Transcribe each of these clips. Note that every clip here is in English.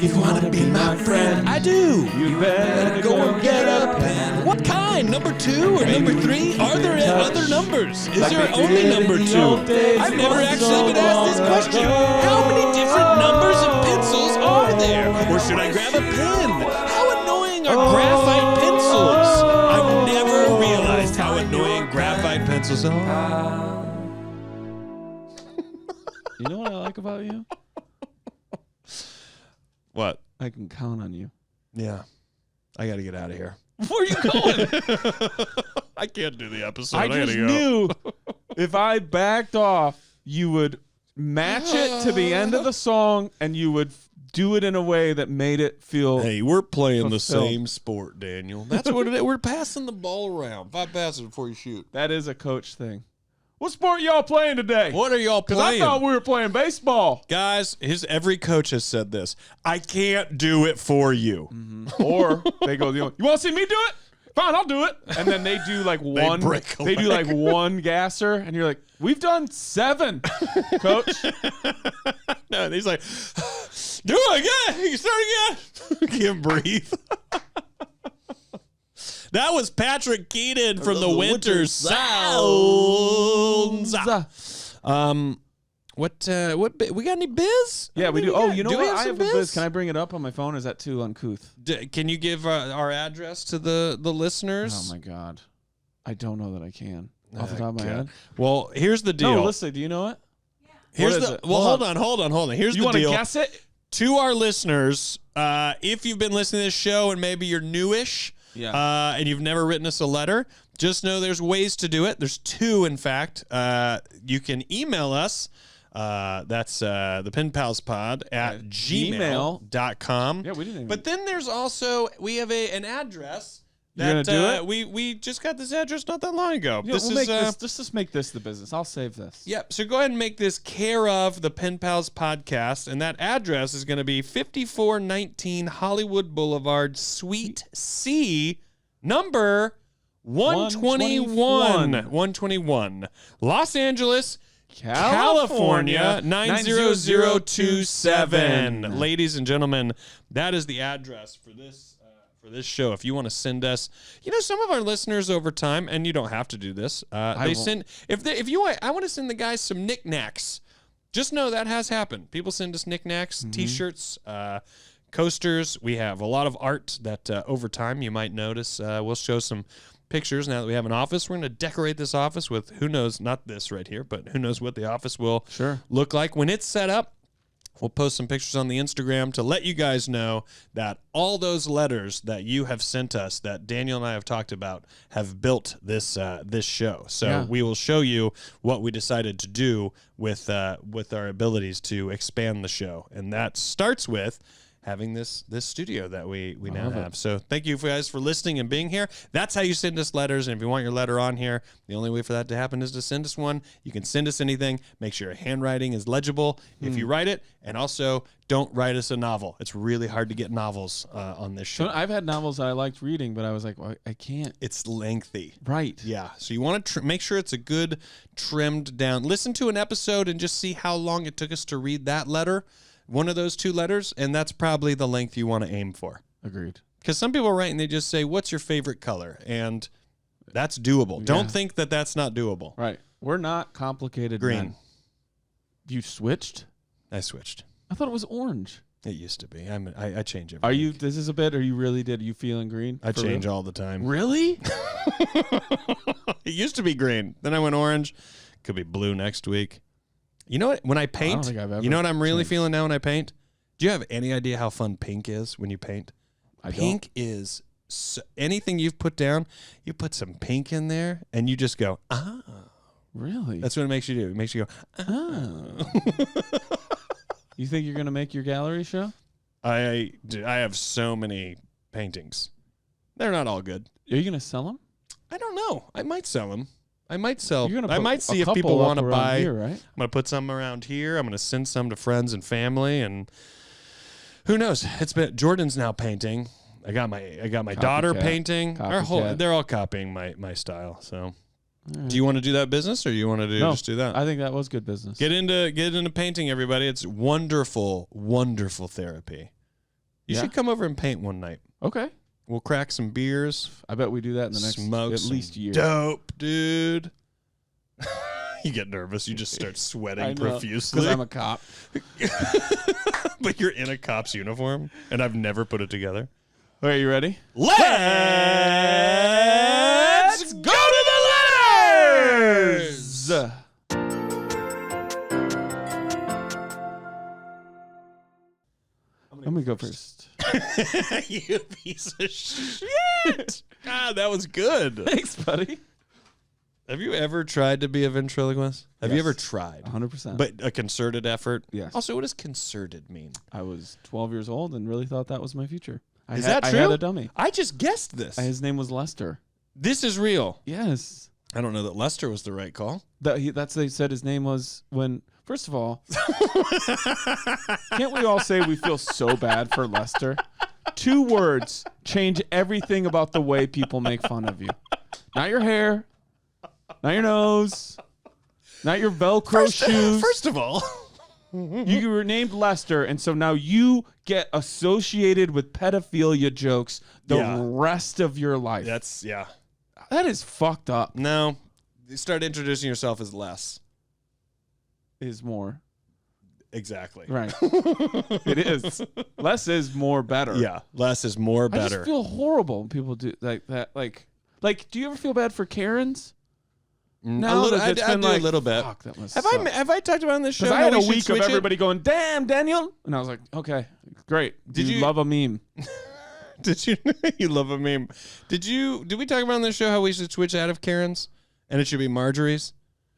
If you wanna be my friend, I do. You better go and get a pen. What kind? Number 2 or number 3? Are there other numbers? Is Like there they only did number in the 2? old days, I've never once actually been asked this so question. long How many ago. different numbers of pencils are there? Or should I grab a pen? How annoying are graphite pencils? I've never realized how annoying graphite pencils are. You know what I like about you? What? I can count on you. Yeah. I got to get out of here. Where are you going? I can't do the episode. I gotta just go. knew if I backed off, you would match it to the end of the song, and you would do it in a way that made it feel. Hey, we're playing the fulfilled. same sport, Daniel. That's what it is. We're passing the ball around. 5 passes before you shoot. That is a coach thing. What sport y'all playing today? What are y'all Because I playing? thought we were playing baseball. Guys, every coach has said this. I can't do it for you. Or they go, you want to see me do it? Fine, I'll do it. And then they do like one. break a They do leg. like one gasser, and you're like, we've done 7, coach. No, and he's like, do it again. You start again. Can't breathe. That was Patrick Keaton from the Winter Sounds. What we got any biz? Yeah, we do. Oh, you know what? I have a biz? biz. Can I bring it up on my phone? Or is that too uncouth? Can you give our address to the listeners? Oh my God, I don't know that I can off the top of my Okay. head. Well, here's the deal. No, listen. Do you know it? Here's What is the it? well. Hold Hold on. Here's You the want to deal. guess it? To our listeners, if you've been listening to this show and maybe you're newish, and you've never written us a letter, just know there's ways to do it. There's 2, in fact. You can email us. That's the penpalspod at gmail.com. Yeah, we didn't even. But then there's also, we have an address. You're That, gonna do it? We just got this address not that long ago. Yeah, we'll make this. Just make this the business. I'll save this. Yep. So go ahead and make this care of the Pen Pals podcast, and that address is going to be 5419 Hollywood Boulevard, Suite C, number 121. 121. Los Angeles, California, 90027. Ladies and gentlemen, that is the address for this show. If you want to send us, some of our listeners over time, and you don't have to do this. They send I want to send the guys some knickknacks. Just know that has happened. People send us knickknacks, T-shirts, coasters. We have a lot of art that over time you might notice. We'll show some pictures now that we have an office. We're going to decorate this office with who knows, not this right here, but who knows what the office will look like when it's set up. We'll post some pictures on the Instagram to let you guys know that all those letters that you have sent us, that Daniel and I have talked about, have built this show. So we will show you what we decided to do with our abilities to expand the show, and that starts with having this studio that we now have. So thank you guys for listening and being here. That's how you send us letters. And if you want your letter on here, the only way for that to happen is to send us one. You can send us anything. Make sure your handwriting is legible if you write it. And also, don't write us a novel. It's really hard to get novels on this show. So I've had novels that I liked reading, but I was like, well, I can't. It's lengthy. Right. Yeah. So you want to make sure it's a good trimmed down. Listen to an episode and just see how long it took us to read that letter. One of those 2 letters, and that's probably the length you want to aim for. Agreed. Because some people write and they just say, what's your favorite color? And that's doable. Yeah. Don't think that that's not doable. Right. We're not complicated Green. men. You switched? I switched. I thought it was orange. It used to be. I change every Are you, week. this is a bit, or you really did? Are you feeling green? I For change real? all the time. Really? It used to be green. Then I went orange. Could be blue next week. You know what? When I paint, think I've ever you know what I'm really changed. feeling now when I paint? Do you have any idea how fun pink is when you paint? Pink is anything you've put down, you put some pink in there, and you just go, ah. Really? That's what it makes you do. It makes you go, Oh. You think you're going to make your gallery show? I have so many paintings. They're not all good. Are you going to sell them? I don't know. I might sell them. I might sell. You're gonna I put might a see if couple people up want to around buy. here, right? I'm going to put some around here. I'm going to send some to friends and family, and who knows? It's been Jordan's now painting. I got my daughter painting. They're all copying my style. So, do you want to do that business, or do you want to just do that? I think that was good business. Get into painting, everybody. It's wonderful, wonderful therapy. You should come over and paint one night. Okay. We'll crack some beers. I bet we do that in the next Smoke at least year. Dope, dude. You get nervous. You just start sweating profusely. Because I'm a cop. But you're in a cop's uniform, and I've never put it together. All right, you ready? Let's go to the letters! Let me go first. You piece of shit. God, that was good. Thanks, buddy. Have you ever tried to be a ventriloquist? Have you Yes. ever tried? 100%. But a concerted effort? Yes. Also, what does concerted mean? I was 12 years old and really thought that was my future. Is that true? I had a dummy. I just guessed this. His name was Lester. This is real. Yes. I don't know that Lester was the right call. That's they said his name was when. First of all, can't we all say we feel so bad for Lester? 2 words change everything about the way people make fun of you. Not your hair, not your nose, not your Velcro shoes. First of all, you were named Lester, and so now you get associated with pedophilia jokes the rest of your life. That is fucked up. No, you start introducing yourself as Les. Is more. Exactly. Right. It is. Less is more better. Yeah, less is more better. I just feel horrible when people do like that. Like, do you ever feel bad for Karens? No, I do a little bit. Fuck, that must have I talked about on this show? Because I had a week of everybody going, "Damn, Daniel," and I was like, "Okay, great." Did you love a meme? Did you? You love a meme. Did we talk about on this show how we should switch out of Karens and it should be Marjorie's?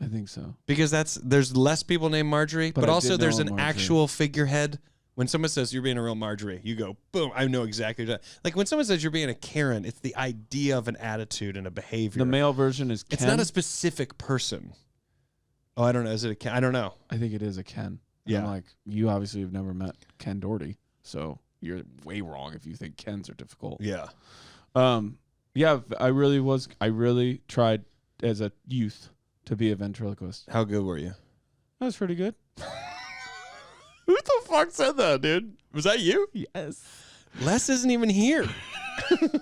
I think so. Because there's less people named Marjorie, but also there's an Marjorie. actual figurehead. When someone says you're being a real Marjorie, you go, boom, I know exactly that. Like when someone says you're being a Karen, it's the idea of an attitude and a behavior. The male version is Ken. It's not a specific person. Oh, I don't know. Is it a Ken? I don't know. I think it is a Ken. And Yeah. I'm like, you obviously have never met Ken Doherty, so you're way wrong if you think Kens are difficult. Yeah. Yeah, I really tried as a youth to be a ventriloquist. How good were you? That was pretty good. Who the fuck said that, dude? Was that you? Yes. Les isn't even here.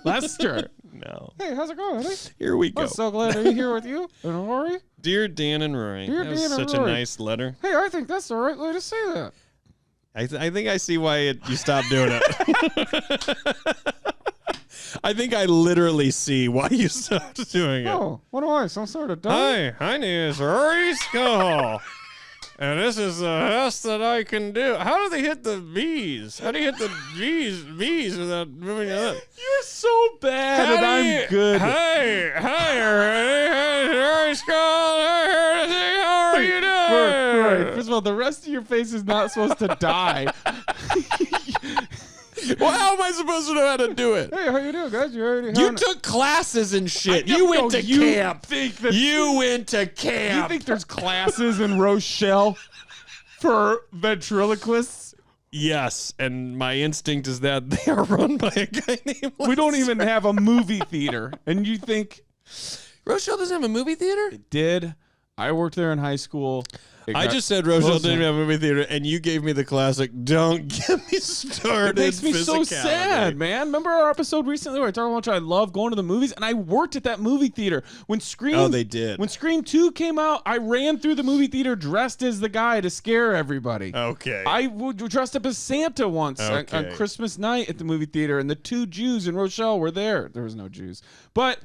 Lester. No. Hey, how's it going, honey? Here we go. I'm so glad to be here with you and Rory. Dear Dan and Rory. Dear that was Dan and such Rory. a nice letter. Hey, I think that's the right way to say that. I think I see why you stopped doing it. I think I literally see why you stopped doing it. Oh, what am I, some sort of dummy? Hi, my name is Rory Scovel, and this is the best that I can do. How do they hit the V's? How do you hit the V's without moving it up? You're so bad, and I'm good. Hi, Rory Scovel. How are you doing? Right. First of all, the rest of your face is not supposed to die. Well, how am I supposed to know how to do it? Hey, how you doing, guys? You took classes and shit. You went to camp. You went to camp. You think there's classes in Rochelle for ventriloquists? Yes, and my instinct is that they are run by a guy named We don't even have a movie theater. And you think... Rochelle doesn't have a movie theater? It did. I worked there in high school. I just said Rochelle didn't have a movie theater, and you gave me the classic, don't get me started. It makes me so sad, man. Remember our episode recently where I talked about how I love going to the movies? And I worked at that movie theater. When Scream... Oh, they did. When Scream 2 came out, I ran through the movie theater dressed as the guy to scare everybody. Okay. I dressed up as Santa once on Christmas night at the movie theater, and the 2 Jews in Rochelle were there. There was no Jews. But...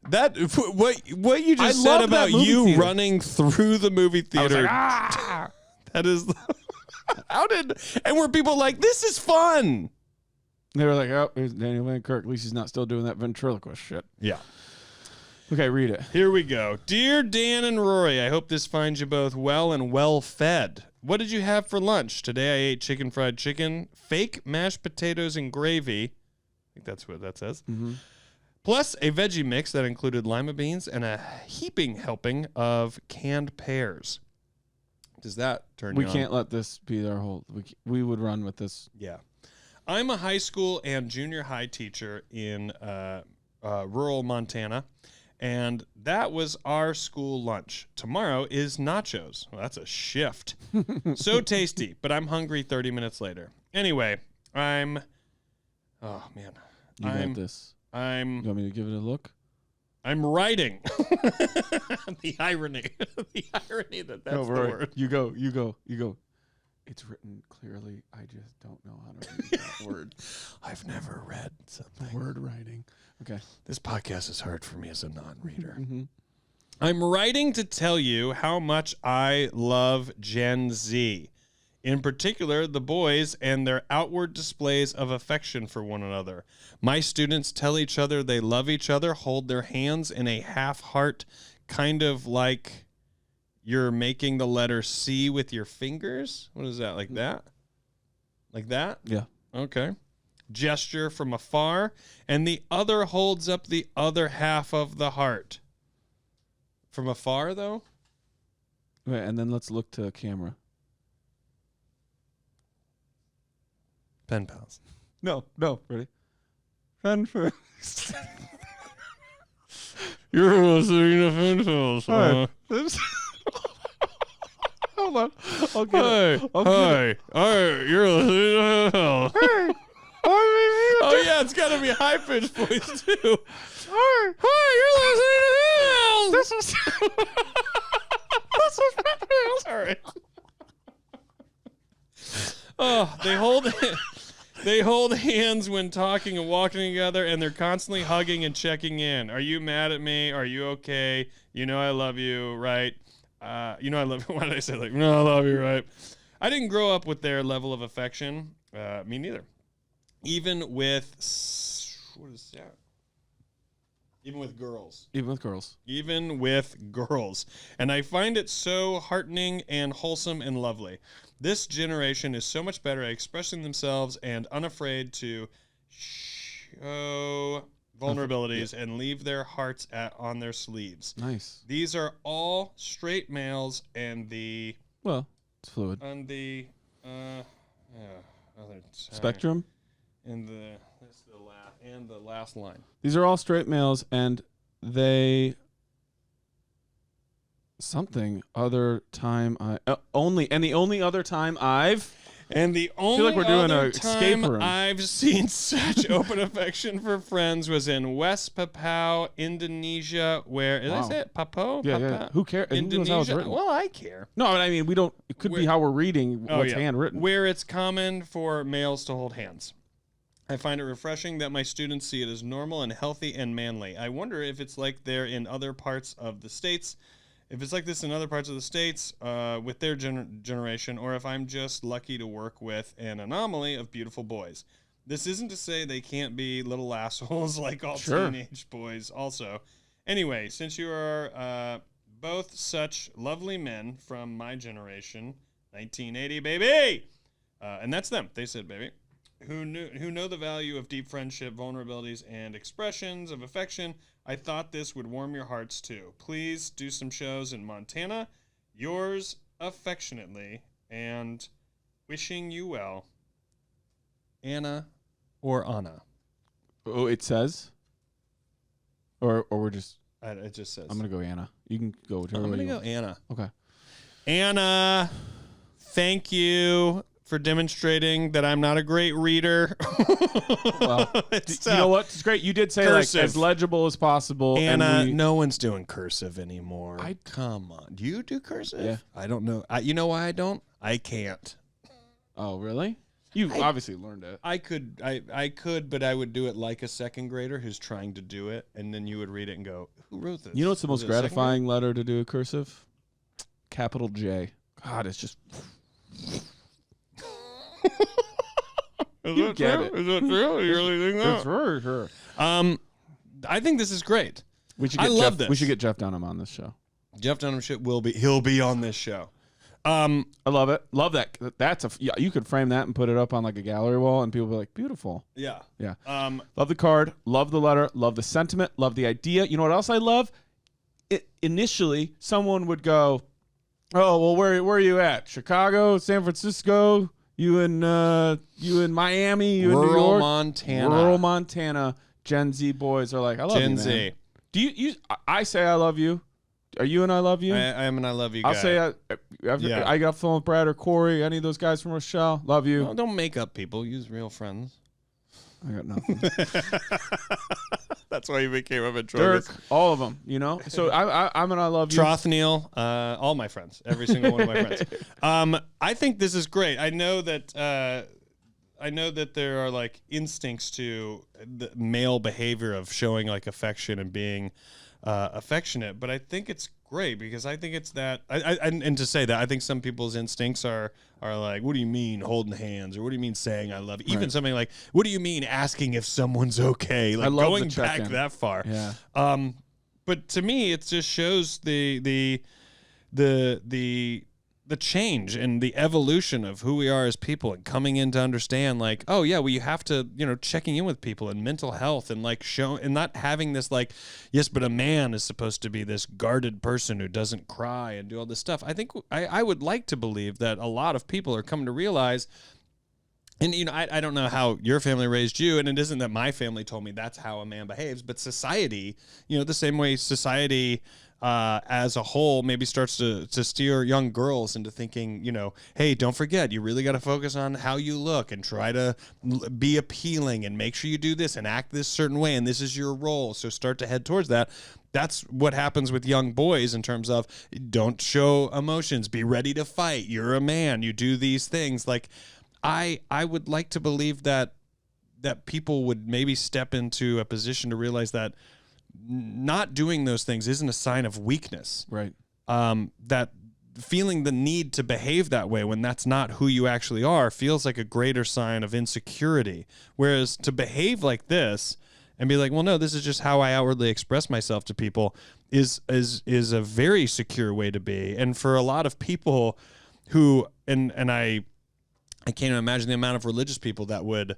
That what you just said about you theater. running through the movie theater. Like, that is and were people like, this is fun? They were like, oh, here's Daniel Van Kirk. At least he's not still doing that ventriloquist shit. Yeah. Okay, read it. Here we go. Dear Dan and Rory, I hope this finds you both well and well fed. What did you have for lunch? Today I ate chicken fried chicken, fake mashed potatoes and gravy. I think that's what that says. Mm-hmm. Plus a veggie mix that included lima beans and a heaping helping of canned pears. Does that turn you on? We can't let this be our whole... We would run with this. Yeah. I'm a high school and junior high teacher in rural Montana, and that was our school lunch. Tomorrow is nachos. Well, that's a shift. So tasty, but I'm hungry 30 minutes later. Anyway, I'm Oh man, You got this. You want me to give it a look? I'm writing. The irony. The irony that's the word. You go. It's written clearly. I just don't know how to read that word. I've never read something. Word writing. Okay. This podcast is hard for me as a non-reader. Mm-hmm. I'm writing to tell you how much I love Gen Z. In particular, the boys and their outward displays of affection for one another. My students tell each other they love each other, hold their hands in a half heart, kind of like you're making the letter C with your fingers. What is that? Like that? Like that? Yeah. Okay. Gesture from afar, and the other holds up the other half of the heart. From afar, though? Right, and then let's look to camera. Pen pals. No. Ready? Pen first. You're listening to Pen pals. Hold on. I'll get it. Hi. You're listening to Pen pals. Hey. Oh, yeah, it's got to be high-pitched voice, too. Hi, you're listening to Pen pals. This is Pen pals. All right. Oh, they hold hands when talking and walking together, and they're constantly hugging and checking in. Are you mad at me? Are you okay? You know I love you, right? You know I love you. Why did I say like, no, I love you, right? I didn't grow up with their level of affection. Me neither. Even with, what is that? Even with girls. Even with girls. And I find it so heartening and wholesome and lovely. This generation is so much better at expressing themselves and unafraid to show vulnerabilities and leave their hearts on their sleeves. Nice. These are all straight males, and well, it's fluid. On the spectrum. And the last line. These are all straight males, and they something other time I only and the only other time I've and the only feel like we're doing other a escape time room. I've seen such open affection for friends was in West Papua, Indonesia, where did I say it? Papua? Yeah. Who cares? Indonesia. Well, I care. No, I mean we don't. It could be how we're reading what's handwritten. Where it's common for males to hold hands. I find it refreshing that my students see it as normal and healthy and manly. I wonder if it's like they're in other parts of the States, if it's like this in other parts of the States with their generation, or if I'm just lucky to work with an anomaly of beautiful boys. This isn't to say they can't be little assholes like all teenage boys also. Anyway, since you are both such lovely men from my generation, 1980, baby! And that's them. They said, baby. Who know the value of deep friendship, vulnerabilities, and expressions of affection. I thought this would warm your hearts too. Please do some shows in Montana. Yours affectionately, and wishing you well, Anna or Anna. Oh, it says? Or we're just... It just says. I'm going to go Anna. You can go whichever way I'm going to you go Anna. Okay. Anna, thank you for demonstrating that I'm not a great reader. Well, you know what? It's great. You did say like as legible as possible. Anna, no one's doing cursive anymore. Come on. Do you do cursive? Yeah. I don't know. You know why I don't? I can't. Oh, really? You obviously learned it. I could, but I would do it like a second grader who's trying to do it, and then you would read it and go, who wrote this? You know what's the most gratifying letter to do a cursive? Capital J. God, it's just... You get it. Is that true? You really think that? It's very true. I think this is great. I love this. We should get Jeff Dunham on this show. Jeff Dunham he'll be on this show. I love it. Love that. You could frame that and put it up on like a gallery wall, and people will be like, beautiful. Yeah. Love the card. Love the letter. Love the sentiment. Love the idea. You know what else I love? Initially, someone would go, "Oh, well, where are you at? Chicago, San Francisco? You in Miami? You in New York? Rural Montana." Gen Z boys are like, "I love you, man." Gen Z. Do you? I say I love you. Are you and I love you? I am and I love you. Guy. I'll say I got phone with Brad or Corey, any of those guys from Rochelle. Love you. Well, don't make up people. Use real friends. I got nothing. That's why you became a ventriloquist. Dirk, all of them, you know? So I'm going to love you. Trothniel, all my friends, every single one of my friends. I think this is great. I know that there are like instincts to the male behavior of showing like affection and being affectionate, but I think it's great because I think it's that. And to say that, I think some people's instincts are like, what do you mean holding hands, or what do you mean saying I love you? Even something like, what do you mean asking if someone's okay? Like going back that far. Yeah. But to me, it just shows the change and the evolution of who we are as people, and coming in to understand like, oh yeah, well, you have to, checking in with people and mental health, and like and not having this like, yes, but a man is supposed to be this guarded person who doesn't cry and do all this stuff. I think I would like to believe that a lot of people are coming to realize. And, I don't know how your family raised you, and it isn't that my family told me that's how a man behaves, but society, the same way society as a whole maybe starts to steer young girls into thinking, hey, don't forget, you really got to focus on how you look and try to be appealing and make sure you do this and act this certain way, and this is your role. So start to head towards that. That's what happens with young boys in terms of don't show emotions, be ready to fight. You're a man. You do these things. Like, I would like to believe that people would maybe step into a position to realize that not doing those things isn't a sign of weakness. Right. That feeling the need to behave that way when that's not who you actually are feels like a greater sign of insecurity. Whereas to behave like this and be like, well, no, this is just how I outwardly express myself to people is a very secure way to be. And for a lot of people who, and I can't even imagine the amount of religious people that would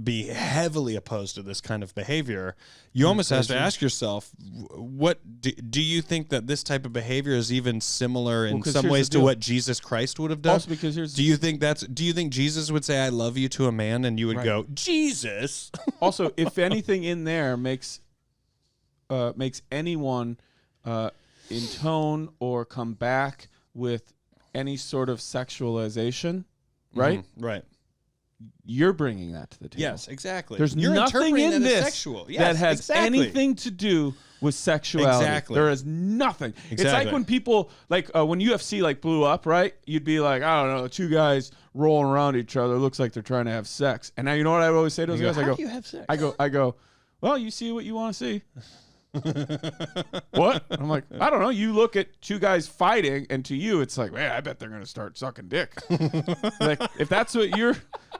be heavily opposed to this kind of behavior. You almost have to ask yourself, what do you think that this type of behavior is even similar in some ways to what Jesus Christ would have done? Also, because do you think Jesus would say I love you to a man and you would go, Jesus? Also, if anything in there makes anyone intone or come back with any sort of sexualization, right? Mm-hmm. Right. You're bringing that to the table. Yes, exactly. There's nothing in this that has anything to do with sexuality. Exactly. There is nothing. Exactly. It's like when people, like when UFC like blew up, right? You'd be like, I don't know, two guys rolling around each other. Looks like they're trying to have sex. And now you know what I always say to those guys? How do you have sex? I go, well, you see what you want to see. What? I'm like, I don't know. You look at two guys fighting, and to you, it's like, man, I bet they're gonna start sucking dick. Like, if that's what you're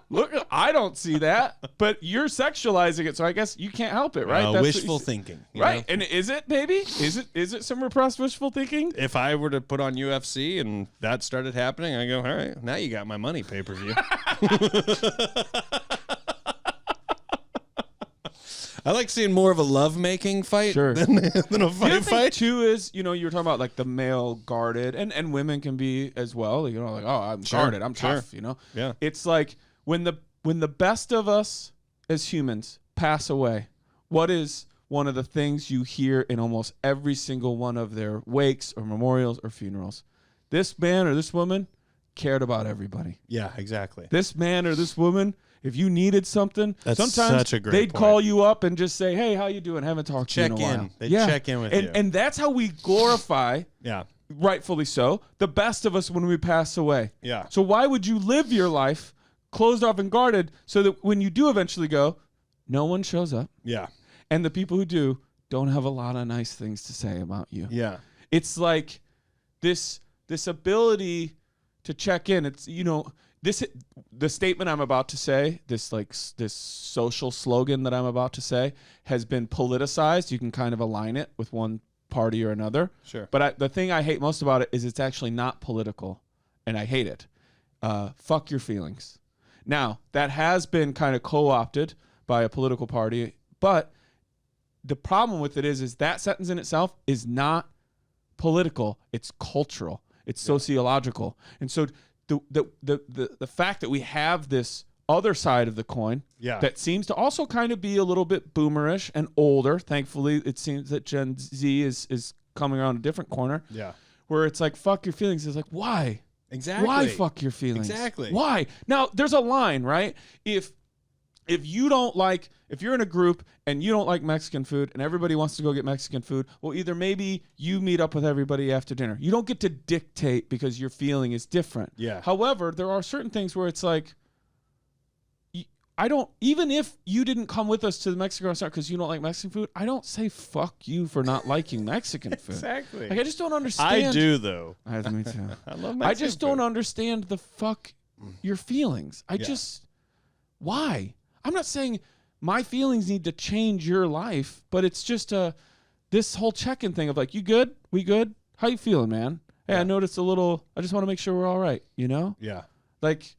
look, I don't see that, but you're sexualizing it, so I guess you can't help it, right? That's wishful thinking, right? And is it, baby? Is it some repressed wishful thinking? If I were to put on UFC and that started happening, I go, all right, now you got my money, pay-per-view. I like seeing more of a love-making fight than a fight. Too is, you were talking about like the male guarded, and women can be as well. Like, oh, I'm guarded, I'm tough. Yeah. It's like when the best of us as humans pass away, what is one of the things you hear in almost every single one of their wakes or memorials or funerals? This man or this woman cared about everybody. Yeah, exactly. This man or this woman, if you needed something, sometimes such a great they'd point. Call you up and just say, hey, how you doing? Haven't talked to you in a while. They check in with you. And that's how we glorify, rightfully so, the best of us when we pass away. Yeah. So why would you live your life closed off and guarded so that when you do eventually go, no one shows up? Yeah. And the people who do don't have a lot of nice things to say about you. Yeah. It's like this ability to check in. It's, the statement I'm about to say, this social slogan that I'm about to say has been politicized. You can kind of align it with one party or another. Sure. But the thing I hate most about it is it's actually not political, and I hate it. Fuck your feelings. Now, that has been kind of co-opted by a political party, but the problem with it is that sentence in itself is not political. It's cultural. It's sociological. And so the fact that we have this other side of the coin that seems to also kind of be a little bit boomerish and older. Thankfully, it seems that Gen Z is coming around a different corner. Yeah. Where it's like, fuck your feelings. It's like, why? Exactly. Why fuck your feelings? Exactly. Why? Now, there's a line, right? If if you're in a group and you don't like Mexican food and everybody wants to go get Mexican food, well, either maybe you meet up with everybody after dinner. You don't get to dictate because your feeling is different. Yeah. However, there are certain things where it's like, even if you didn't come with us to the Mexican restaurant because you don't like Mexican food, I don't say fuck you for not liking Mexican food. Exactly. Like, I just don't understand. I do, though. Me too. I love Mexican I just don't food. understand the fuck your feelings. Why? I'm not saying my feelings need to change your life, but it's just this whole check-in thing of like, you good? We good? How you feeling, man? Hey, I noticed a little, I just want to make sure we're all right, you know? Yeah. Like,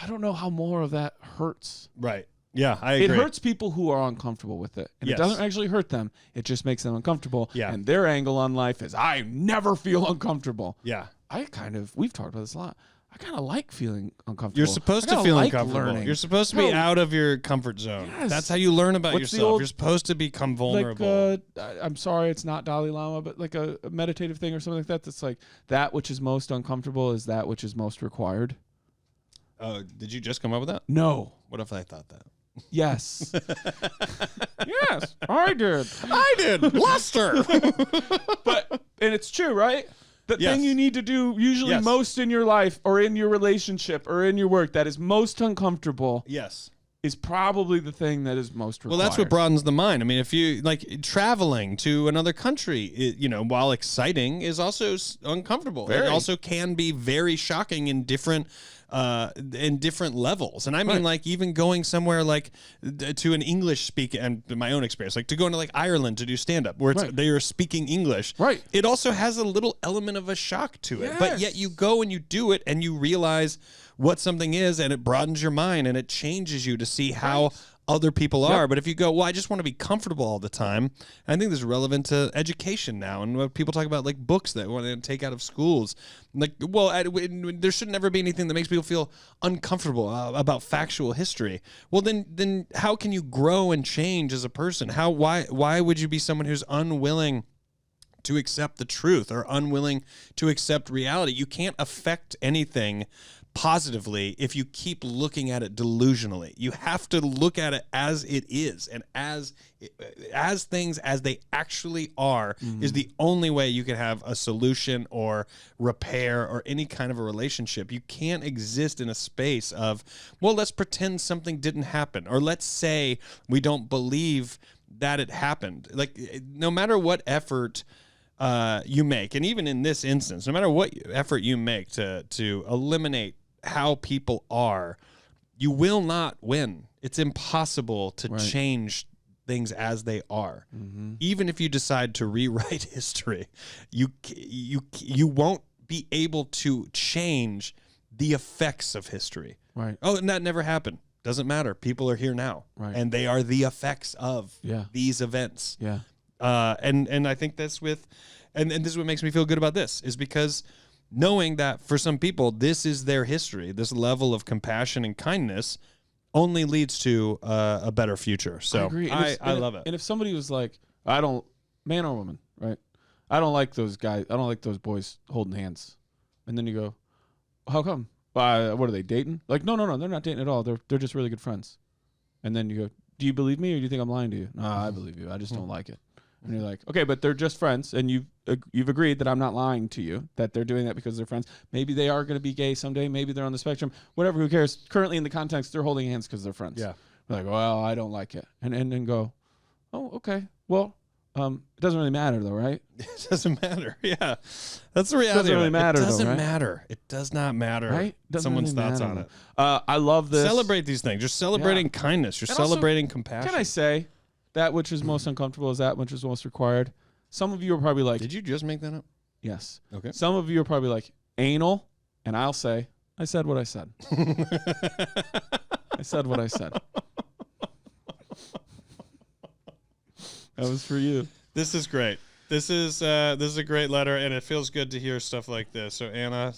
I don't know how more of that hurts. Right. Yeah, I agree. It hurts people who are uncomfortable with it. And Yes. it doesn't actually hurt them. It just makes them uncomfortable. Yeah. And their angle on life is, I never feel uncomfortable. Yeah. We've talked about this a lot. I kind of like feeling uncomfortable. You're supposed I to kinda feel like uncomfortable. learning. You're supposed to be out of your comfort zone. Yes. That's how you learn about What's the yourself. old- You're supposed to become vulnerable. I'm sorry, it's not Dalai Lama, but like a meditative thing or something like that. That's like, that which is most uncomfortable is that which is most required. Did you just come up with that? No. What if I thought that? Yes. Yes, I did. I did. Luster. And it's true, right? The Yes. thing you need to do usually Yes. most in your life or in your relationship or in your work that is most uncomfortable Yes. is probably the thing that is most required. Well, that's what broadens the mind. I mean, if you like traveling to another country, while exciting, is also uncomfortable. Very. It also can be very shocking in different levels. And I mean, Right. like even going somewhere like to an English speaking, and my own experience, like to go into like Ireland to do stand up where Right. they are speaking English. Right. It also has a little element of a shock to it, but Yes. yet you go and you do it and you realize what something is, and it broadens your mind and it changes you to see how other people are. But if you go, well, I just want to be comfortable all the time, I think this is relevant to education now. And when people talk about like books that want to take out of schools, like, well, there should never be anything that makes people feel uncomfortable about factual history. Well, then how can you grow and change as a person? Why would you be someone who's unwilling to accept the truth or unwilling to accept reality? You can't affect anything positively if you keep looking at it delusionally. You have to look at it as it is, and as things as they actually are is the only way you can have a solution or repair or any kind of a relationship. You can't exist in a space of, well, let's pretend something didn't happen, or let's say we don't believe that it happened. Like, no matter what effort you make, and even in this instance, no matter what effort you make to eliminate how people are, you will not win. It's impossible to change things as they are. Even if you decide to rewrite history, you won't be able to change the effects of history. Right. Oh, and that never happened. Doesn't matter. People are here now, and they are the effects of these events. Yeah. And I think that's and this is what makes me feel good about this, is because knowing that for some people, this is their history, this level of compassion and kindness only leads to a better future. So I agree. I love it. And if somebody was like, man or woman, right? I don't like those guys. I don't like those boys holding hands. And then you go, how come? What are they dating? Like, no, they're not dating at all. They're just really good friends. And then you go, do you believe me or do you think I'm lying to you? No, I believe you. I just don't like it. And you're like, okay, but they're just friends, and you've agreed that I'm not lying to you, that they're doing that because they're friends. Maybe they are going to be gay someday. Maybe they're on the spectrum. Whatever, who cares? Currently in the context, they're holding hands because they're friends. Yeah. Like, well, I don't like it. And then go, oh, okay. Well, it doesn't really matter though, right? It doesn't matter. Yeah. That's the reality. Doesn't really matter, it doesn't though, right? matter. It does not matter. Right? Doesn't Someone's really thoughts matter, on it. though. I love this. Celebrate these things. You're celebrating kindness. You're And also, celebrating compassion. Can I say that which is most uncomfortable is that which is most required? Some of you are probably like, Did you just make that up? yes. Okay. Some of you are probably like, anal, and I'll say, I said what I said. I said what I said. That was for you. This is great. This is a great letter, and it feels good to hear stuff like this. So Anna,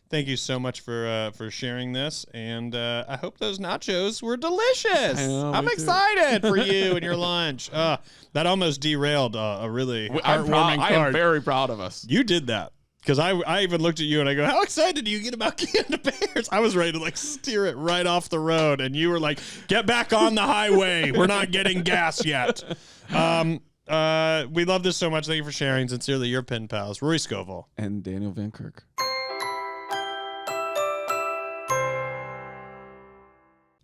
thank you so much for sharing this, and I hope those nachos were delicious. I know, I'm me too. excited for you and your lunch. That almost derailed a really heartwarming I card. am very proud of us. You did that. Because I even looked at you and I go, how excited do you get about canned pears? I was ready to like steer it right off the road. And you were like, get back on the highway. We're not getting gas yet. We love this so much. Thank you for sharing. Sincerely, your pen pals, Rory Scovel. And Daniel Van Kirk.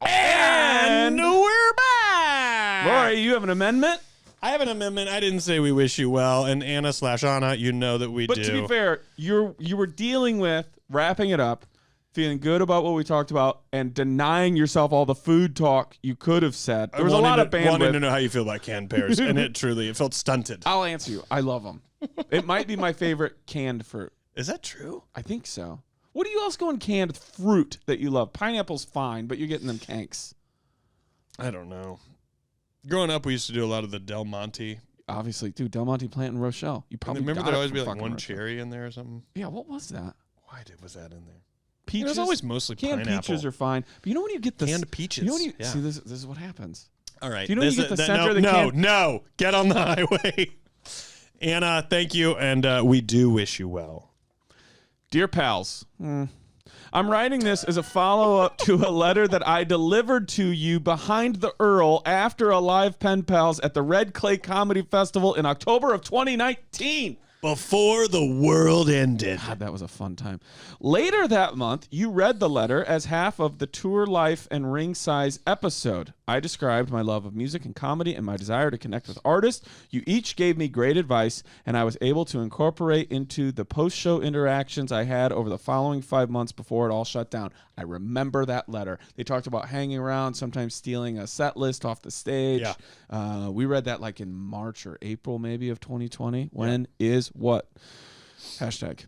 And we're back. Rory, you have an amendment? I have an amendment. I didn't say we wish you well. And Anna/Anna, you know that we do. But to be fair, you were dealing with wrapping it up, feeling good about what we talked about, and denying yourself all the food talk you could have said. There was a lot of bandwidth. Wanting to know how you feel about canned pears, and it felt stunted. I'll answer you. I love them. It might be my favorite canned fruit. Is that true? I think so. What do you else go in canned fruit that you love? Pineapple's fine, but you're getting them kanks. I don't know. Growing up, we used to do a lot of the Del Monte. Obviously, dude, Del Monte plant in Rochelle. You probably remember got there'd it always from be like fucking one Rochelle. cherry in there or something. Yeah, what was that? Why was that in there? Peaches. It was always mostly canned pineapple. peaches are fine, but you know when you get the Canned peaches. You know when you Yeah. see this is what happens. All right. Do you know when you get the center of the no, can? no, get on the highway. Anna, thank you, and we do wish you well. Dear pals, I'm writing this as a follow-up to a letter that I delivered to you behind the Earl after a live pen pals at the Red Clay Comedy Festival in October of 2019. Before the world ended. God, that was a fun time. Later that month, you read the letter as half of the Tour Life and Ring Size episode. I described my love of music and comedy and my desire to connect with artists. You each gave me great advice, and I was able to incorporate into the post-show interactions I had over the following 5 months before it all shut down. I remember that letter. They talked about hanging around, sometimes stealing a set list off the stage. Yeah. We read that like in March or April maybe of 2020. When is what? Hashtag.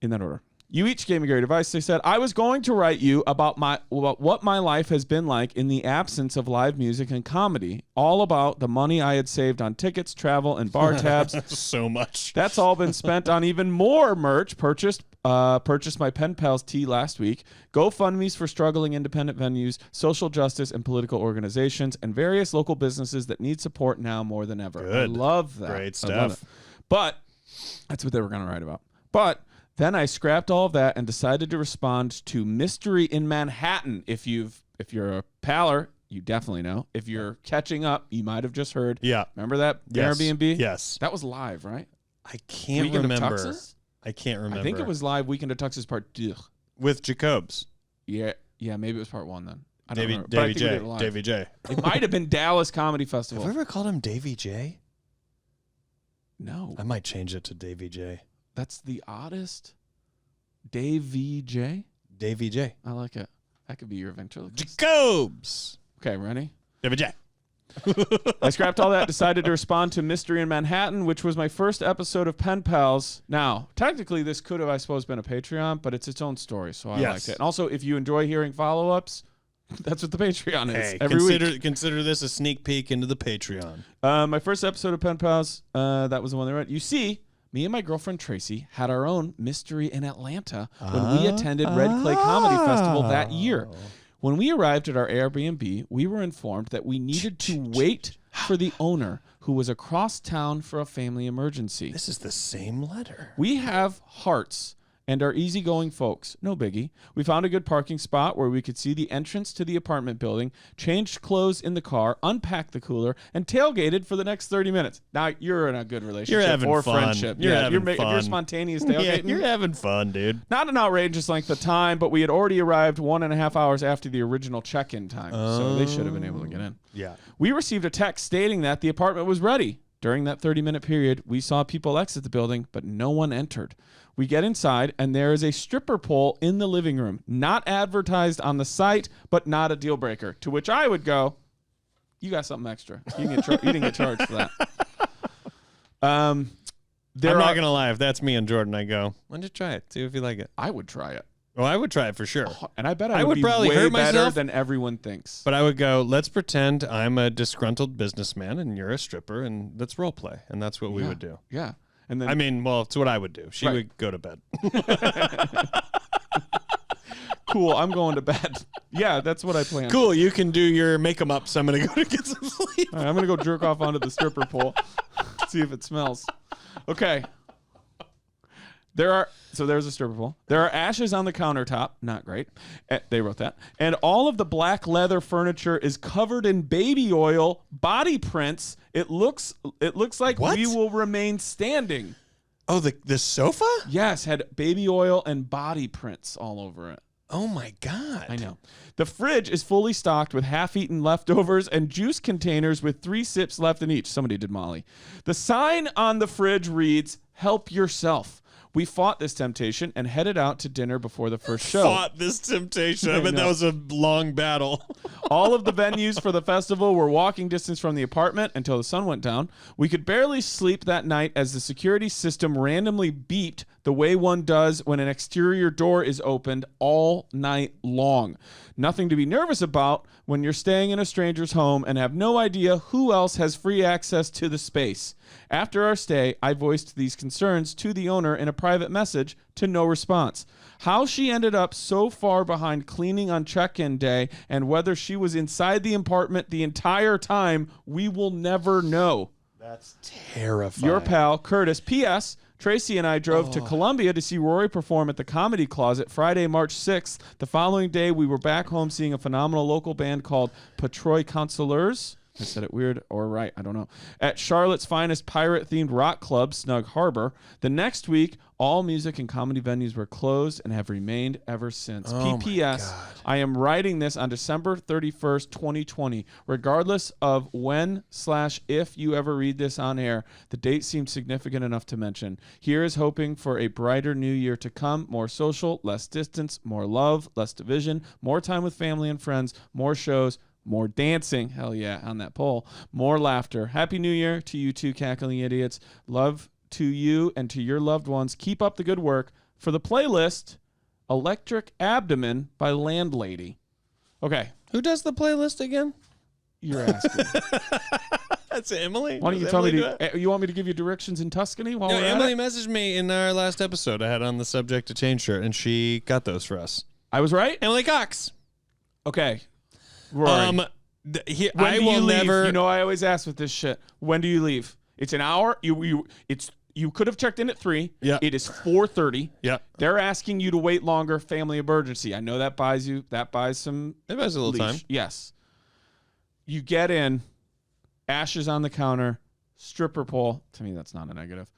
In that order. You each gave me great advice. They said, I was going to write you about what my life has been like in the absence of live music and comedy, all about the money I had saved on tickets, travel, and bar tabs. So much. That's all been spent on even more merch purchased my Pen Pals tee last week, GoFundMes for struggling independent venues, social justice and political organizations, and various local businesses that need support now more than ever. Good. I love that. Great I love stuff. it. But that's what they were going to write about. But then I scrapped all of that and decided to respond to Mystery in Manhattan. If you're a paler, you definitely know. If you're catching up, you might have just heard. Yeah. Remember that Yes. Airbnb? Yes. That was live, right? I can't Weekend of remember. Tuxes? I can't remember. I think it was live Weekend of Tuxes Part 2. with Jacobs. Yeah, maybe it was Part 1 then. I don't Davy remember. But I think we J. did it live. Davy J. It might have been Dallas Comedy Have Festival. we ever called him Davy J? No, I might change it to Davy J. that's the oddest. Davy J. Davy J. I like it. That could be your ventriloquist. Jacobs. Okay, ready? Davy J. I scrapped all that, decided to respond to Mystery in Manhattan, which was my first episode of Pen Pals. Now, technically, this could have, I suppose, been a Patreon, but it's its own story, so I liked it. And also, if you enjoy hearing follow-ups, that's what the Patreon is. Hey, Every week. consider this a sneak peek into the Patreon. My first episode of Pen Pals, that was the one they read. You see, me and my girlfriend Tracy had our own Mystery in Atlanta when we attended Red Clay Comedy Festival that year. When we arrived at our Airbnb, we were informed that we needed to wait for the owner, who was across town for a family emergency. This is the same letter. We have hearts and are easygoing folks. No biggie. We found a good parking spot where we could see the entrance to the apartment building, changed clothes in the car, unpacked the cooler, and tailgated for the next 30 minutes. Now, you're in a good relationship You're having or fun. friendship. You're having If you're fun. spontaneous Yeah, tailgating. you're having fun, dude. Not an outrageous length of time, but we had already arrived 1.5 hours after the original check-in time, so they should have been able to get in. Yeah. We received a text stating that the apartment was ready. During that 30-minute period, we saw people exit the building, but no one entered. We get inside, and there is a stripper pole in the living room, not advertised on the site, but not a deal breaker. To which I would go, you got something extra. You didn't get charged for that. I'm not going to lie. If that's me and Jordan, I go, why don't you try it? See if you like it. I would try it. Oh, I would try it for sure. And I bet I I would would be probably way hurt better myself. than everyone thinks. But I would go, let's pretend I'm a disgruntled businessman and you're a stripper, and let's role play. And that's what we would do. Yeah. And then I mean, well, it's what I would do. She Right. would go to bed. cool, I'm going to bed. Yeah, that's what I planned. Cool, you can do your make 'em up, so I'm going to go to get some sleep. All right, I'm going to go jerk off onto the stripper pole. See if it smells. Okay. There's a stripper pole. There are ashes on the countertop. Not great. They wrote that. And all of the black leather furniture is covered in baby oil, body prints. It looks like What? we will remain standing. Oh, the sofa? Yes, had baby oil and body prints all over it. Oh my God. I know. The fridge is fully stocked with half-eaten leftovers and juice containers with 3 sips left in each. Somebody did Molly. The sign on the fridge reads, "Help yourself." We fought this temptation and headed out to dinner before the first show. Fought this temptation. I bet that was a long battle. All of the venues for the festival were walking distance from the apartment until the sun went down. We could barely sleep that night as the security system randomly beeped the way one does when an exterior door is opened all night long. Nothing to be nervous about when you're staying in a stranger's home and have no idea who else has free access to the space. After our stay, I voiced these concerns to the owner in a private message to no response. How she ended up so far behind cleaning on check-in day and whether she was inside the apartment the entire time, we will never know. That's terrifying. Your pal, Curtis. P.S. Tracy and I drove to Columbia to see Rory perform at the Comedy Closet Friday, March 6th. The following day, we were back home seeing a phenomenal local band called Patroy Consoleurs. I said it weird or right, I don't know. At Charlotte's finest pirate-themed rock club, Snug Harbor. The next week, all music and comedy venues were closed and have remained ever since. P.P.S. I am writing this on December 31st, 2020. Regardless of when/if you ever read this on air, the date seems significant enough to mention. Here is hoping for a brighter new year to come. More social, less distance, more love, less division, more time with family and friends, more shows, more dancing, hell yeah, on that pole. More laughter. Happy New Year to you two cackling idiots. Love to you and to your loved ones. Keep up the good work. For the playlist, Electric Abdomen by Landlady. Okay. Who does the playlist again? You're asking. That's Emily. Why don't you tell me you want me to give you directions in Tuscany while we're at Emily it? messaged me in our last episode I had on the subject to change shirt, and she got those for us. I was right? Emily Cox. Okay. Rory. I When do will you leave? never. You know, I always ask with this shit. When do you leave? It's an hour. You could have checked in at 3. Yeah. It is 4:30. Yeah. They're asking you to wait longer. Family emergency. I know that buys some. It buys a little time. Yes. You get in. Ashes on the counter. Stripper pole. To me, that's not a negative.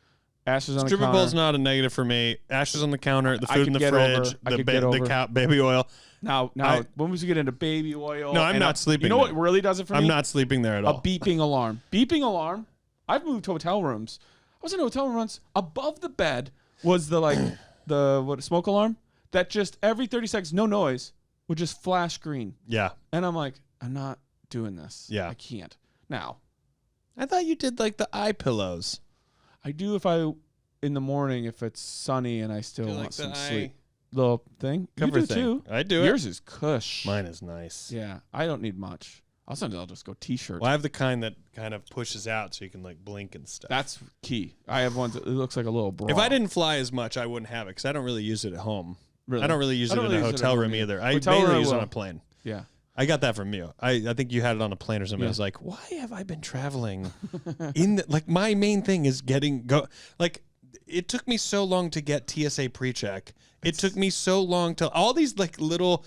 Ashes on the counter. Stripper pole's not a negative for me. Ashes on the counter. The food in the fridge. The baby oil. Now, when we get into baby oil. No, I'm not sleeping. You know there. what really does it for me? I'm not sleeping there at all. A beeping alarm. Beeping alarm. I've moved hotel rooms. I was in a hotel room once. Above the bed was the smoke alarm that just every 30 seconds, no noise, would just flash green. Yeah. And I'm like, I'm not doing this. Yeah. I can't. Now, I thought you did like the eye pillows. I do in the morning if it's sunny and I still want some sleep. Little thing. Cover you do thing. too. I do it. Yours is cush. Mine is nice. Yeah. I don't need much. I'll just go t-shirt. Well, I have the kind that kind of pushes out so you can like blink and stuff. That's key. I have ones that it looks like a little bra. If I didn't fly as much, I wouldn't have it because I don't really use it at home. Really? I don't really use it in a hotel room either. I Hotel mainly room use it will. on a plane. Yeah. I got that from you. I think you had it on a plane or something. Yeah. I was like, why have I been traveling like my main thing is it took me so long to get TSA pre-check. It took me so long to all these like little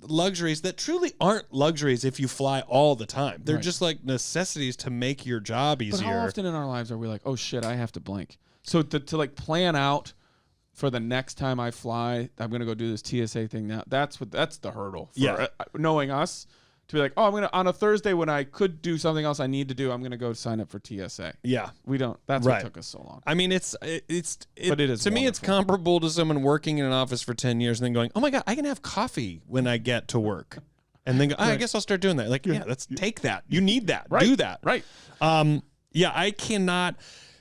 luxuries that truly aren't luxuries if you fly all the time. They're just like necessities to make your job easier. But how often in our lives are we like, oh shit, I have to blink? So to like plan out for the next time I fly, I'm gonna go do this TSA thing now. That's the hurdle. For, knowing us. To be like, oh, I'm gonna on a Thursday when I could do something else I need to do, I'm gonna go sign up for TSA. Yeah, we don't. That's what took us so long. I mean, but it is to me. It's comparable to someone working in an office for 10 years and then going, oh my god, I can have coffee when I get to work, and then go, I guess I'll start doing that. Like, let's take that. You need that. Right. Do that. Right. I cannot.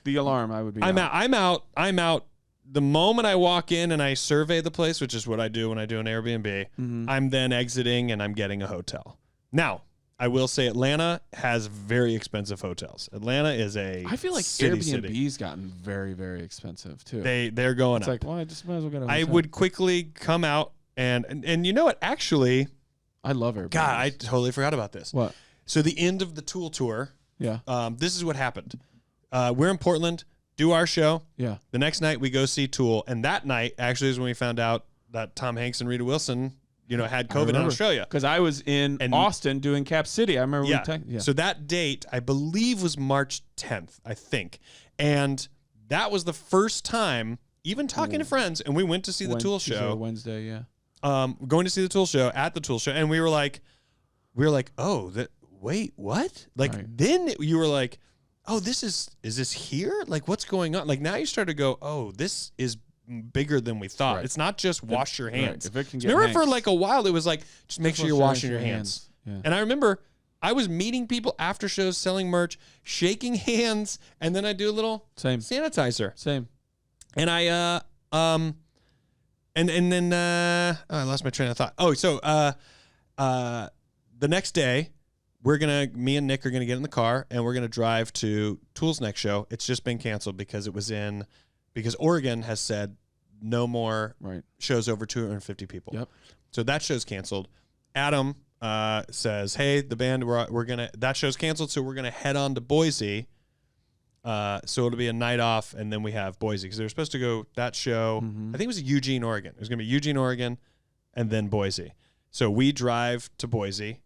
The alarm. I would be. I'm out. I'm out. The moment I walk in and I survey the place, which is what I do when I do an Airbnb, I'm then exiting and I'm getting a hotel. Now, I will say Atlanta has very expensive hotels. Atlanta is I feel like Airbnb's gotten very, very expensive too. They're going up. It's like, well, I just might as well get a hotel. I would quickly come out and you know what? Actually, I love Airbnb. God, I totally forgot about this. What? So the end of the Tool Tour. Yeah. This is what happened. We're in Portland. do our show. Yeah. The next night we go see Tool, and that night actually is when we found out that Tom Hanks and Rita Wilson, had COVID in Australia. Because I was in Austin doing Cap City. I remember. So that date, I believe, was March 10th, I think, and that was the first time, even talking to friends, and we went to see the Tool show Wednesday. Yeah. Going to see the Tool show at the Tool show, and we were like, oh, wait, what? Like then you were like, oh, is this here? Like, what's going on? Like, now you start to go, oh, this is bigger than we thought. Right. It's not just wash your hands. Right. If it can get remember for like a while, it was like, just make sure you're washing your hands. Yeah. And I remember I was meeting people after shows, selling merch, shaking hands, and then I do a little sanitizer. Same. And I, and then, I lost my train of thought. Oh, so, the next day, me and Nick are gonna get in the car and we're gonna drive to Tool's next show. It's just been canceled because because Oregon has said no more shows over 250 people. Yep. So that show's canceled. Adam says, "Hey, the band, that show's canceled, so we're gonna head on to Boise. So it'll be a night off, and then we have Boise because they were supposed to go that show. I think it was Eugene, Oregon. It was gonna be Eugene, Oregon, and then Boise. So we drive to Boise,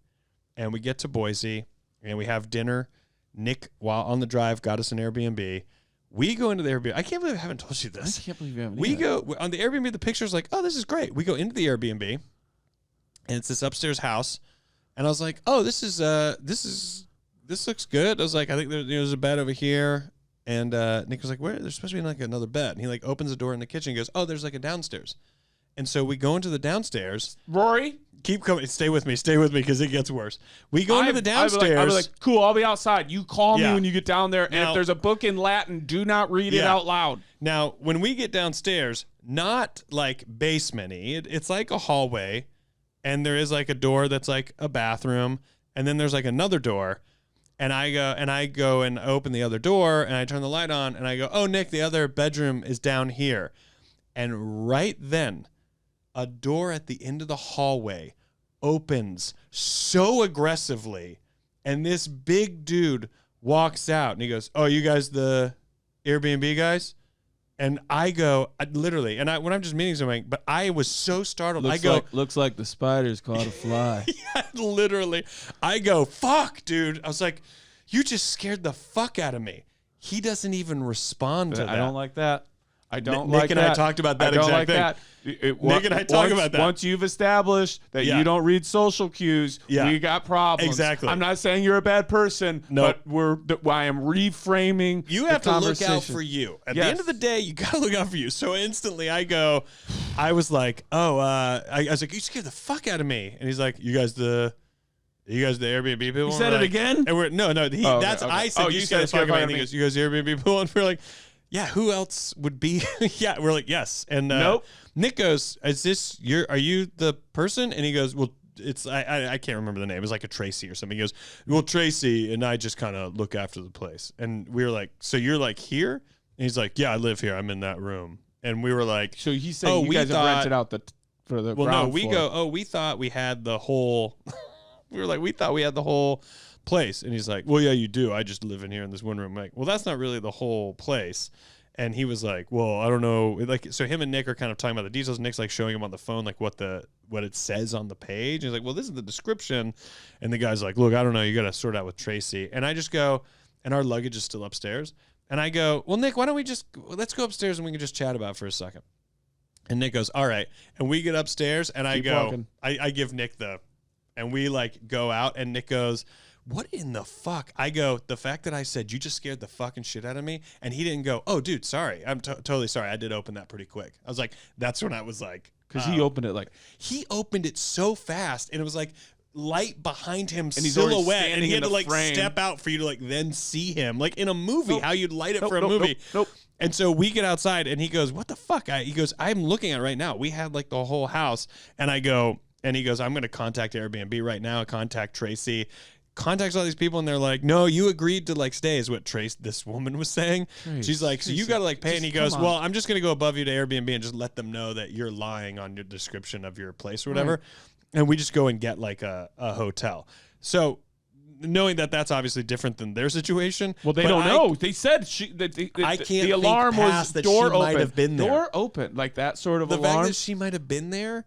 and we get to Boise, and we have dinner. Nick, while on the drive, got us an Airbnb. We go into the Airbnb. I can't believe I haven't told you this. I can't believe you haven't. We go on the Airbnb. The picture's like, oh, this is great. We go into the Airbnb, and it's this upstairs house. And I was like, oh, this looks good. I was like, I think there's a bed over here. And Nick was like, where? There's supposed to be like another bed. And he like opens the door in the kitchen and goes, oh, there's like a downstairs. And so we go into the downstairs. Rory, keep coming. Stay with me because it gets worse. We go into the downstairs. I'll be like, cool, I'll be outside. You call me when you get down there. And if there's a book in Latin, do not read it out loud. Now, when we get downstairs, not like basement-y. It's like a hallway. And there is like a door that's like a bathroom. And then there's like another door. And I go and open the other door. And I turn the light on. And I go, oh, Nick, the other bedroom is down here. And right then, a door at the end of the hallway opens so aggressively, and this big dude walks out, and he goes, oh, you guys the Airbnb guys? And I go, literally, and when I'm just meeting somebody, but I was so startled. Looks like the spiders caught a fly. Yeah, literally. I go, fuck, dude. I was like, you just scared the fuck out of me. He doesn't even respond to that. I don't like that. I don't Nick like and that. I talked about that I don't exact like thing. that. Nick and I talk about that. Once you've established that you don't read social cues, we got problems. Exactly. I'm not saying you're a bad person, but I am reframing. You have to look out for you. At the end of the day, you got to look out for you. So instantly I was like, oh, I was like, you scared the fuck out of me. And he's like, you guys the Airbnb people? He said it again? And I said, you scared the fuck out of me. He goes, you guys the Airbnb people? And we're like, yeah, who else would be? Yeah, we're like, yes. And nope. Nick goes, are you the person? And he goes, well, I can't remember the name. It was like a Tracy or something. He goes, well, Tracy and I just kind of look after the place. And we were like, so you're like here? And he's like, yeah, I live here. I'm in that room. And we were like, so he said, you guys have rented out for the ground floor. We thought we had the whole, we thought we had the whole place. And he's like, well, yeah, you do. I just live in here in this one room. I'm like, well, that's not really the whole place. And he was like, well, I don't know. Like, so him and Nick are kind of talking about the details. Nick's like showing him on the phone, like what it says on the page. He's like, well, this is the description. And the guy's like, look, I don't know. You got to sort out with Tracy. And I just go, and our luggage is still upstairs. And I go, well, Nick, why don't let's go upstairs and we can just chat about it for a second. And Nick goes, all right. And we get upstairs and I go, I give Nick and we like go out and Nick goes, what in the fuck? I go, the fact that I said you just scared the fucking shit out of me, and he didn't go, oh, dude, sorry. I'm totally sorry. I did open that pretty quick. I was like, that's when I was like. Because he opened it he opened it so fast, and it was like light behind him, and silhouette, and he had to like step out for you to like then see him. Like in a movie, how you'd light it for a movie. Nope. And so we get outside, and he goes, what the fuck? He goes, I'm looking at it right now. We had like the whole house, and I go, and he goes, I'm going to contact Airbnb right now, contact Tracy. Contacts all these people and they're like, no, you agreed to like stay is what this woman was saying. She's like, so you got to like pay. And he goes, well, I'm just going to go above you to Airbnb and just let them know that you're lying on your description of your place or whatever. Right. And we just go and get like a hotel. So knowing that that's obviously different than their situation. Well, they but don't know. They said I can't the alarm think was past that door she open. might have been there. Door open, like that sort of The alarm. fact that she might have been there,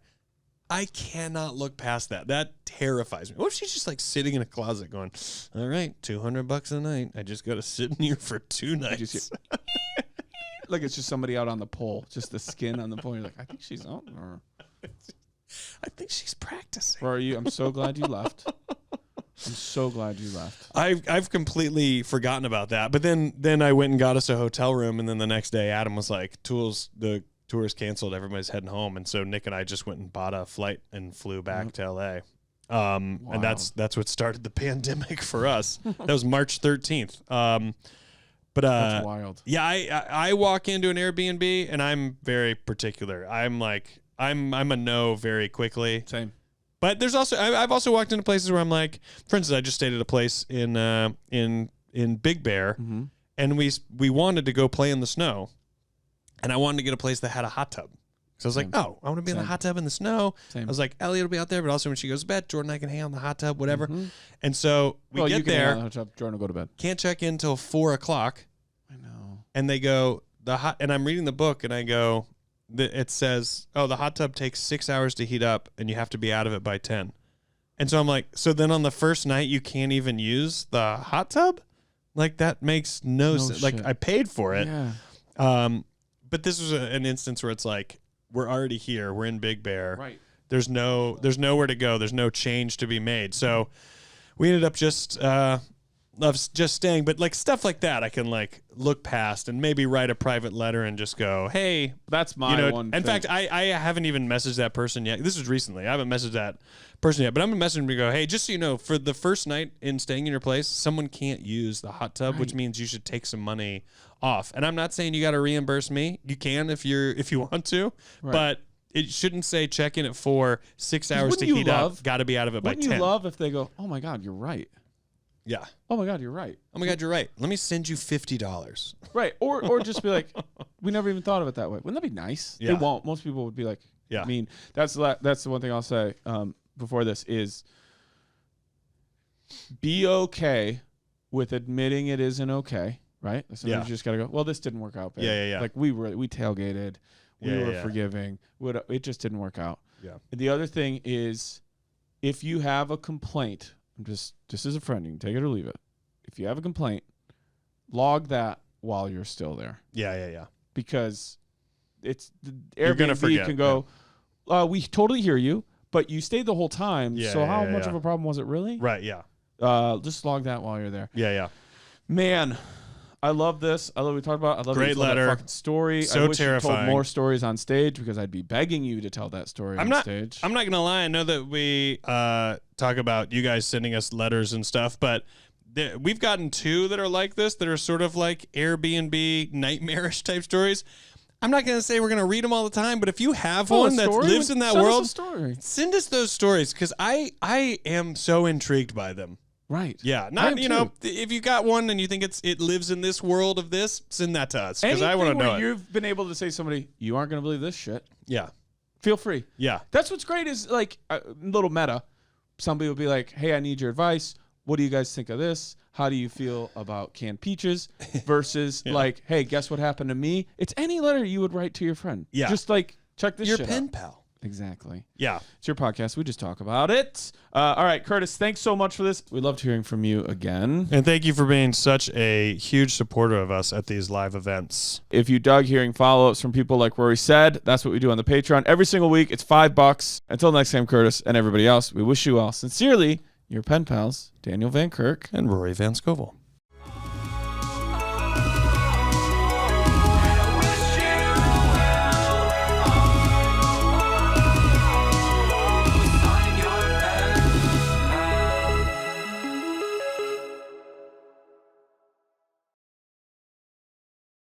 I cannot look past that. That terrifies me. What if she's just like sitting in a closet going, all right, $200 a night. I just got to sit in here for 2 nights. Like it's just somebody out on the pole, just the skin on the pole. You're like, I think she's on. Or I think she's practicing. Rory, I'm so glad you left. I'm so glad you left. I've completely forgotten about that. But then I went and got us a hotel room, and then the next day Adam was like, the tour's canceled, everybody's heading home. And so Nick and I just went and bought a flight and flew back to LA. And that's what started the pandemic for us. That was March 13th. But that's wild. Yeah, I walk into an Airbnb and I'm very particular. I'm a no very quickly. Same. But there's also I've also walked into places where I'm like, for instance, I just stayed at a place in Big Bear, and we wanted to go play in the snow, and I wanted to get a place that had a hot tub. So I was like, oh, I want to be in the hot tub in the snow. Same. I was like, Elliot will be out there, but also when she goes to bed, Jordan and I can hang out in the hot tub, whatever. And so we get there. Jordan will go to bed. Can't check in until 4 o'clock. I know. And they go, and I'm reading the book, and I go, it says, oh, the hot tub takes 6 hours to heat up, and you have to be out of it by 10. And so I'm like, so then on the first night, you can't even use the hot tub? Like, that makes no sense. Like, I paid for it. Yeah. But this was an instance where it's like, we're already here. We're in Big Bear. Right. There's nowhere to go. There's no change to be made. So we ended up just staying. But like stuff like that, I can like look past and maybe write a private letter and just go, hey, that's my one. In fact, I haven't even messaged that person yet. This was recently. I haven't messaged that person yet, but I'm gonna message him to go, hey, just so you know, for the first night in staying in your place, someone can't use the hot tub, which means you should take some money off. And I'm not saying you got to reimburse me. You can if you want to, but it shouldn't say check in at 4, 6 hours to heat up. Got to be out of it by 10. Wouldn't you love if they go, oh my God, you're right. Yeah. Oh my God, you're right. Oh my God, you're right. Let me send you $50. Right. Or just be like, we never even thought of it that way. Wouldn't that be nice? Yeah. They won't. Most people would be like, yeah. I mean, that's the one thing I'll say before this is be okay with admitting it isn't okay. Right? Sometimes you just got to go, well, this didn't work out, babe. Yeah. Like we tailgated. We were forgiving. It just didn't work out. Yeah. And the other thing is if you have a complaint, just as a friend, you can take it or leave it. If you have a complaint, log that while you're still there. Yeah. Because it's the You're gonna forget, can go, we totally hear you, but you stayed the whole time. So how much of a problem was it really? Right, yeah. Just log that while you're there. Yeah. Man, I love this. I love what we talked about. I love Great letter. That fucking story. So I wish terrifying. you told more stories on stage because I'd be begging you to tell that story on stage. I'm not gonna lie. I know that we talk about you guys sending us letters and stuff, but we've gotten 2 that are like this, that are sort of like Airbnb nightmarish type stories. I'm not gonna say we're gonna read them all the time, but if you have one that lives in that world, send us those stories because I am so intrigued by them. Right. Yeah. Not if you got one and you think it lives in this world of this, send that to us because I want to know it. You've been able to say to somebody, you aren't going to believe this shit. Yeah. Feel free. Yeah. That's what's great is like a little meta. Somebody will be like, hey, I need your advice. What do you guys think of this? How do you feel about canned peaches versus like, hey, guess what happened to me? It's any letter you would write to your friend. Yeah. Just like check this shit out. Your pen pal. Exactly. Yeah. It's your podcast. We just talk about it. All right, Curtis, thanks so much for this. We loved hearing from you again. And thank you for being such a huge supporter of us at these live events. If you dug hearing follow-ups from people like Rory said, that's what we do on the Patreon. Every single week, it's $5. Until next time, Curtis and everybody else, we wish you all sincerely, your pen pals, Daniel Van Kirk and Rory Van Scovel.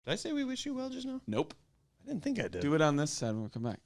Did I say we wish you well just now? Nope. I didn't think I did. Do it on this side when we come back.